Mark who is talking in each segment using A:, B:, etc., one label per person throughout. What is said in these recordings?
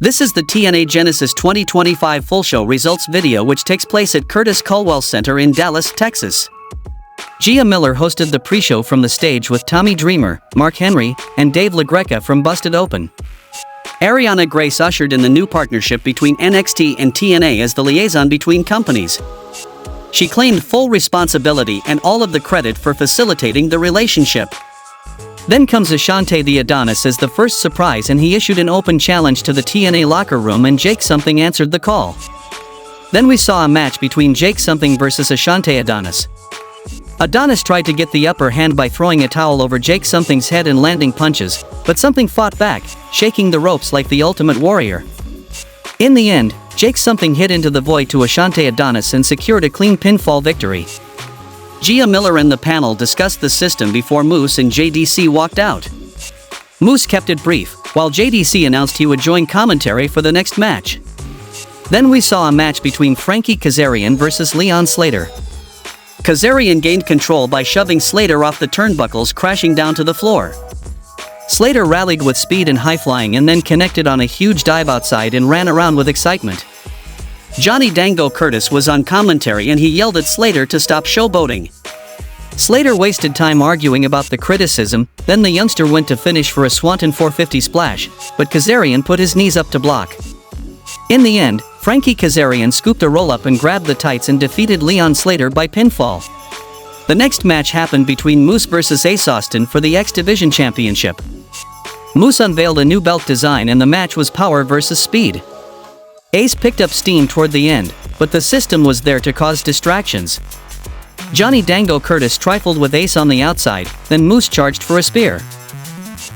A: This is the TNA Genesis 2025 full show results video which takes place at Curtis Culwell Center in Dallas, Texas. Gia Miller hosted the pre-show from the stage with Tommy Dreamer, Mark Henry, and Dave LaGreca from Busted Open. Ariana Grace ushered in the new partnership between NXT and TNA as the liaison between companies. She claimed full responsibility and all of the credit for facilitating the relationship. Then comes Ashante the Adonis as the first surprise, and he issued an open challenge to the TNA locker room and Jake Something answered the call. Then we saw a match between Jake Something versus Ashante Adonis. Adonis tried to get the upper hand by throwing a towel over Jake Something's head and landing punches, but Something fought back, shaking the ropes like the Ultimate Warrior. In the end, Jake Something hit into the void to Ashante Adonis and secured a clean pinfall victory. Gia Miller and the panel discussed the system before Moose and JDC walked out. Moose kept it brief, while JDC announced he would join commentary for the next match. Then we saw a match between Frankie Kazarian versus Leon Slater. Kazarian gained control by shoving Slater off the turnbuckles, crashing down to the floor. Slater rallied with speed and high flying and then connected on a huge dive outside and ran around with excitement. Johnny Dango Curtis was on commentary and he yelled at Slater to stop showboating. Slater wasted time arguing about the criticism, then the youngster went to finish for a Swanton 450 splash, but Kazarian put his knees up to block. In the end, Frankie Kazarian scooped a roll-up and grabbed the tights and defeated Leon Slater by pinfall. The next match happened between Moose vs Ace Austin for the X Division Championship. Moose unveiled a new belt design and the match was power versus speed. Ace picked up steam toward the end, but the system was there to cause distractions. Johnny Dango Curtis trifled with Ace on the outside, then Moose charged for a spear.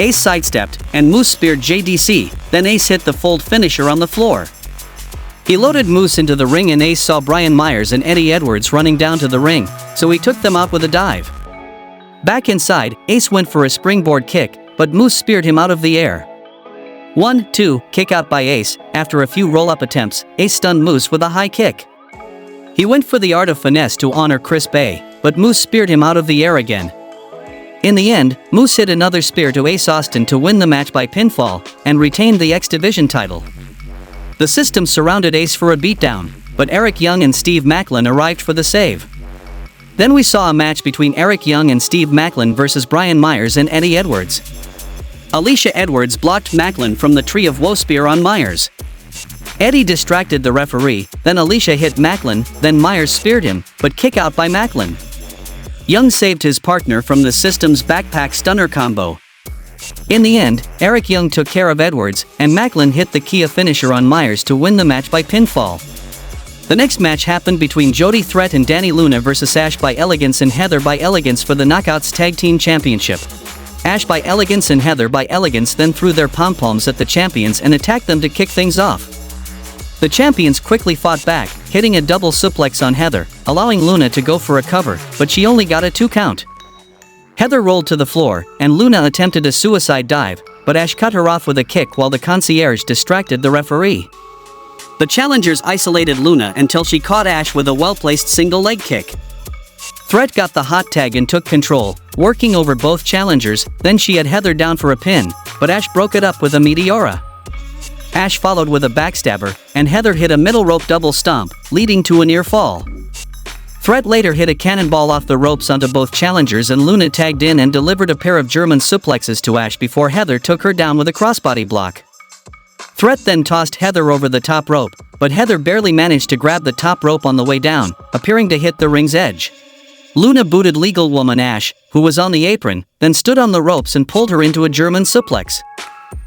A: Ace sidestepped, and Moose speared JDC, then Ace hit the fold finisher on the floor. He loaded Moose into the ring and Ace saw Brian Myers and Eddie Edwards running down to the ring, so he took them out with a dive. Back inside, Ace went for a springboard kick, but Moose speared him out of the air. 1-2, kick out by Ace. After a few roll-up attempts, Ace stunned Moose with a high kick. He went for the art of finesse to honor Chris Bay, but Moose speared him out of the air again. In the end, Moose hit another spear to Ace Austin to win the match by pinfall, and retained the X Division title. The system surrounded Ace for a beatdown, but Eric Young and Steve Macklin arrived for the save. Then we saw a match between Eric Young and Steve Macklin versus Brian Myers and Eddie Edwards. Alicia Edwards blocked Macklin from the Tree of Woe spear on Myers. Eddie distracted the referee, then Alicia hit Macklin, then Myers speared him, but kick out by Macklin. Young saved his partner from the system's backpack stunner combo. In the end, Eric Young took care of Edwards, and Macklin hit the Kia finisher on Myers to win the match by pinfall. The next match happened between Jody Threat and Danny Luna versus Ash by Elegance and Heather by Elegance for the Knockouts Tag Team Championship. Ash by Elegance and Heather by Elegance then threw their pom-poms at the champions and attacked them to kick things off. The champions quickly fought back, hitting a double suplex on Heather, allowing Luna to go for a cover, but she only got a 2 count. Heather rolled to the floor, and Luna attempted a suicide dive, but Ash cut her off with a kick while the concierge distracted the referee. The challengers isolated Luna until she caught Ash with a well-placed single leg kick. Threat got the hot tag and took control, working over both challengers, then she had Heather down for a pin, but Ash broke it up with a Meteora. Ash followed with a backstabber, and Heather hit a middle rope double stomp, leading to a near fall. Threat later hit a cannonball off the ropes onto both challengers and Luna tagged in and delivered a pair of German suplexes to Ash before Heather took her down with a crossbody block. Threat then tossed Heather over the top rope, but Heather barely managed to grab the top rope on the way down, appearing to hit the ring's edge. Luna booted legal woman Ash, who was on the apron, then stood on the ropes and pulled her into a German suplex.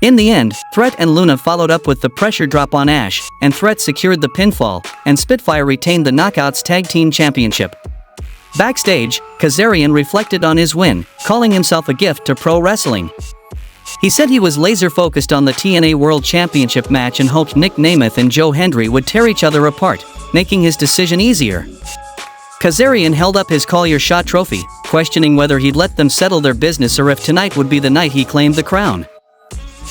A: In the end, Threat and Luna followed up with the pressure drop on Ash, and Threat secured the pinfall, and Spitfire retained the Knockouts Tag Team Championship. Backstage, Kazarian reflected on his win, calling himself a gift to pro wrestling. He said he was laser-focused on the TNA World Championship match and hoped Nick Namath and Joe Hendry would tear each other apart, making his decision easier. Kazarian held up his Call Your Shot trophy, questioning whether he'd let them settle their business or if tonight would be the night he claimed the crown.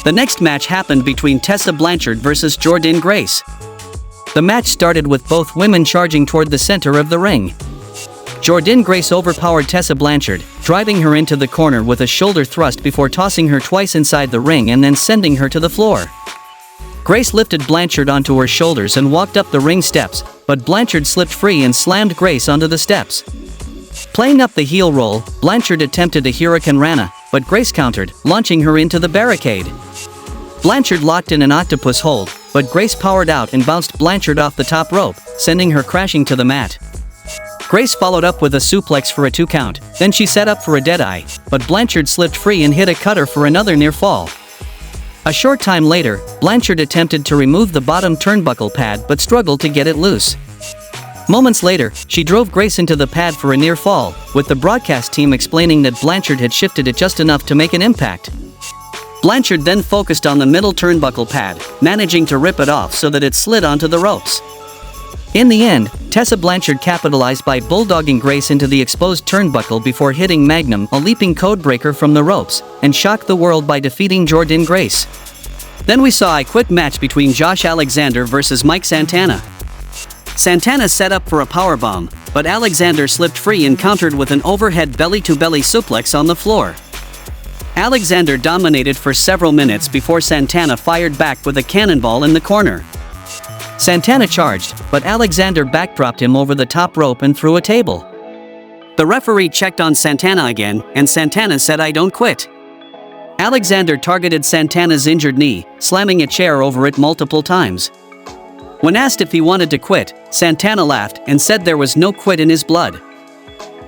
A: The next match happened between Tessa Blanchard versus Jordynne Grace. The match started with both women charging toward the center of the ring. Jordynne Grace overpowered Tessa Blanchard, driving her into the corner with a shoulder thrust before tossing her twice inside the ring and then sending her to the floor. Grace lifted Blanchard onto her shoulders and walked up the ring steps, but Blanchard slipped free and slammed Grace onto the steps. Playing up the heel roll, Blanchard attempted a Hurricane Rana, but Grace countered, launching her into the barricade. Blanchard locked in an octopus hold, but Grace powered out and bounced Blanchard off the top rope, sending her crashing to the mat. Grace followed up with a suplex for a 2 count, then she set up for a deadeye, but Blanchard slipped free and hit a cutter for another near fall. A short time later, Blanchard attempted to remove the bottom turnbuckle pad but struggled to get it loose. Moments later, she drove Grace into the pad for a near fall, with the broadcast team explaining that Blanchard had shifted it just enough to make an impact. Blanchard then focused on the middle turnbuckle pad, managing to rip it off so that it slid onto the ropes. In the end, Tessa Blanchard capitalized by bulldogging Grace into the exposed turnbuckle before hitting Magnum, a leaping codebreaker from the ropes, and shocked the world by defeating Jordynne Grace. Then we saw a quick match between Josh Alexander versus Mike Santana. Santana set up for a powerbomb, but Alexander slipped free and countered with an overhead belly-to-belly suplex on the floor. Alexander dominated for several minutes before Santana fired back with a cannonball in the corner. Santana charged, but Alexander backdropped him over the top rope and through a table. The referee checked on Santana again, and Santana said, "I don't quit." Alexander targeted Santana's injured knee, slamming a chair over it multiple times. When asked if he wanted to quit, Santana laughed and said there was no quit in his blood.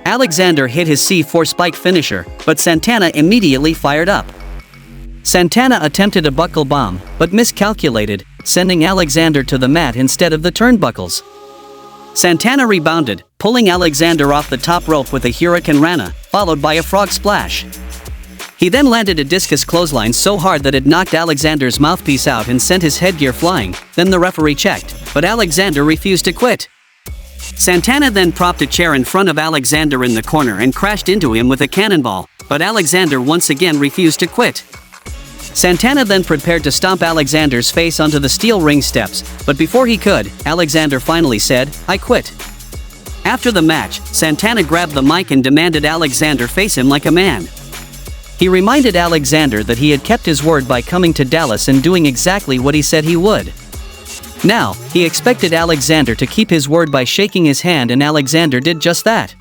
A: Alexander hit his C4 spike finisher, but Santana immediately fired up. Santana attempted a buckle bomb, but miscalculated, sending Alexander to the mat instead of the turnbuckles. Santana rebounded, pulling Alexander off the top rope with a Hurricane Rana, followed by a frog splash. He then landed a discus clothesline so hard that it knocked Alexander's mouthpiece out and sent his headgear flying. Then the referee checked, but Alexander refused to quit. Santana then propped a chair in front of Alexander in the corner and crashed into him with a cannonball, but Alexander once again refused to quit. Santana then prepared to stomp Alexander's face onto the steel ring steps, but before he could, Alexander finally said, "I quit." After the match, Santana grabbed the mic and demanded Alexander face him like a man. He reminded Alexander that he had kept his word by coming to Dallas and doing exactly what he said he would. Now, he expected Alexander to keep his word by shaking his hand, and Alexander did just that.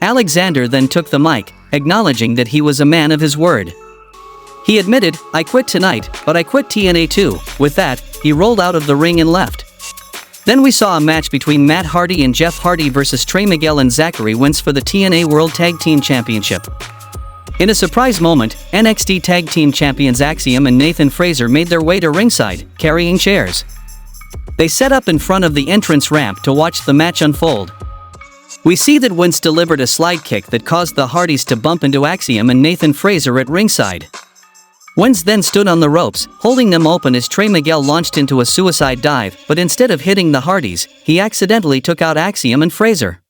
A: Alexander then took the mic, acknowledging that he was a man of his word. He admitted, "I quit tonight, but I quit TNA too." With that, he rolled out of the ring and left. Then we saw a match between Matt Hardy and Jeff Hardy versus Trey Miguel and Zachary Wentz for the TNA World Tag Team Championship. In a surprise moment, NXT Tag Team Champions Axiom and Nathan Frazer made their way to ringside, carrying chairs. They set up in front of the entrance ramp to watch the match unfold. We see that Wentz delivered a slide kick that caused the Hardys to bump into Axiom and Nathan Frazer at ringside. Wentz then stood on the ropes, holding them open as Trey Miguel launched into a suicide dive, but instead of hitting the Hardys, he accidentally took out Axiom and Frazer.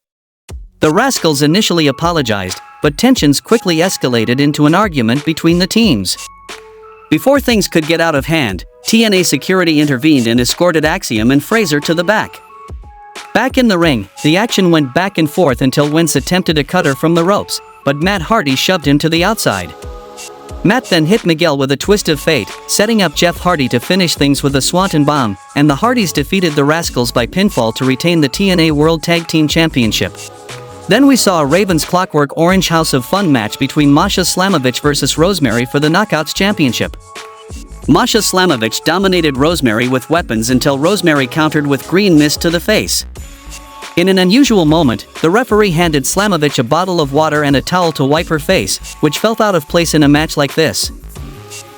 A: The Rascals initially apologized, but tensions quickly escalated into an argument between the teams. Before things could get out of hand, TNA security intervened and escorted Axiom and Frazer to the back. Back in the ring, the action went back and forth until Wentz attempted a cutter from the ropes, but Matt Hardy shoved him to the outside. Matt then hit Miguel with a twist of fate, setting up Jeff Hardy to finish things with a Swanton bomb, and the Hardys defeated the Rascals by pinfall to retain the TNA World Tag Team Championship. Then we saw a Ravens Clockwork Orange House of Fun match between Masha Slamovich versus Rosemary for the Knockouts Championship. Masha Slamovich dominated Rosemary with weapons until Rosemary countered with green mist to the face. In an unusual moment, the referee handed Slamovich a bottle of water and a towel to wipe her face, which felt out of place in a match like this.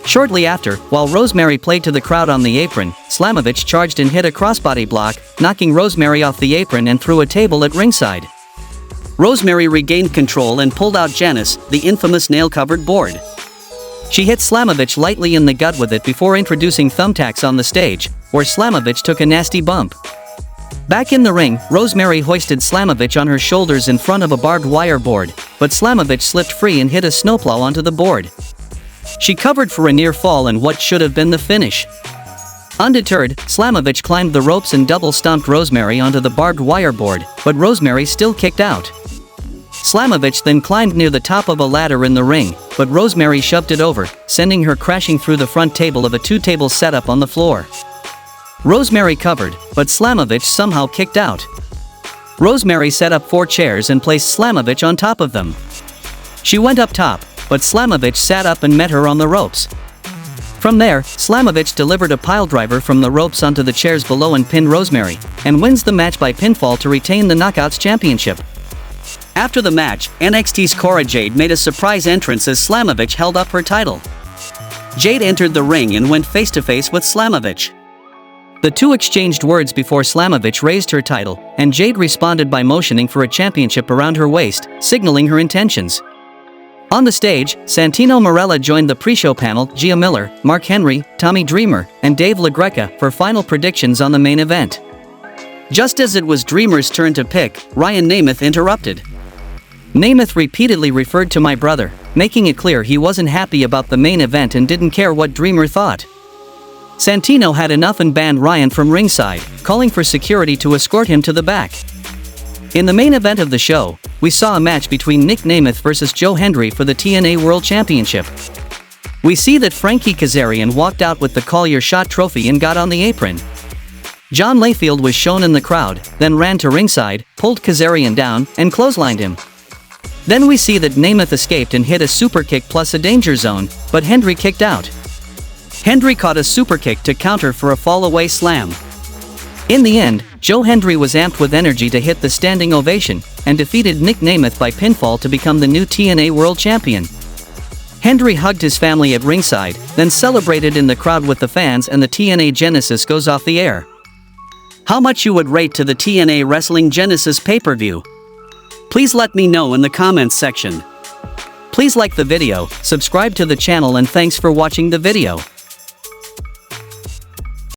A: Shortly after, while Rosemary played to the crowd on the apron, Slamovich charged and hit a crossbody block, knocking Rosemary off the apron and through a table at ringside. Rosemary regained control and pulled out Janice, the infamous nail-covered board. She hit Slamovich lightly in the gut with it before introducing thumbtacks on the stage, where Slamovich took a nasty bump. Back in the ring, Rosemary hoisted Slamovich on her shoulders in front of a barbed wire board, but Slamovich slipped free and hit a snowplow onto the board. She covered for a near fall and what should have been the finish. Undeterred, Slamovich climbed the ropes and double-stomped Rosemary onto the barbed wire board, but Rosemary still kicked out. Slamovich then climbed near the top of a ladder in the ring, but Rosemary shoved it over, sending her crashing through the front table of a two-table setup on the floor. Rosemary covered, but Slamovich somehow kicked out. Rosemary set up 4 chairs and placed Slamovich on top of them. She went up top, but Slamovich sat up and met her on the ropes. From there, Slamovich delivered a piledriver from the ropes onto the chairs below and pinned Rosemary, and wins the match by pinfall to retain the Knockouts Championship. After the match, NXT's Cora Jade made a surprise entrance as Slamovich held up her title. Jade entered the ring and went face-to-face with Slamovich. The two exchanged words before Slamovich raised her title, and Jade responded by motioning for a championship around her waist, signaling her intentions. On the stage, Santino Marella joined the pre-show panel, Gia Miller, Mark Henry, Tommy Dreamer, and Dave LaGreca for final predictions on the main event. Just as it was Dreamer's turn to pick, Ryan Nemeth interrupted. Nemeth repeatedly referred to my brother, making it clear he wasn't happy about the main event and didn't care what Dreamer thought. Santino had enough and banned Ryan from ringside, calling for security to escort him to the back. In the main event of the show, we saw a match between Nick Nemeth versus Joe Hendry for the TNA World Championship. We see that Frankie Kazarian walked out with the Call Your Shot trophy and got on the apron. John Layfield was shown in the crowd, then ran to ringside, pulled Kazarian down, and clotheslined him. Then we see that Nemeth escaped and hit a superkick plus a danger zone, but Hendry kicked out. Hendry caught a superkick to counter for a fall-away slam. In the end, Joe Hendry was amped with energy to hit the standing ovation, and defeated Nick Nemeth by pinfall to become the new TNA World Champion. Hendry hugged his family at ringside, then celebrated in the crowd with the fans, and the TNA Genesis goes off the air. How much you would rate to the TNA Wrestling Genesis pay-per-view? Please let me know in the comments section. Please like the video, subscribe to the channel, and thanks for watching the video.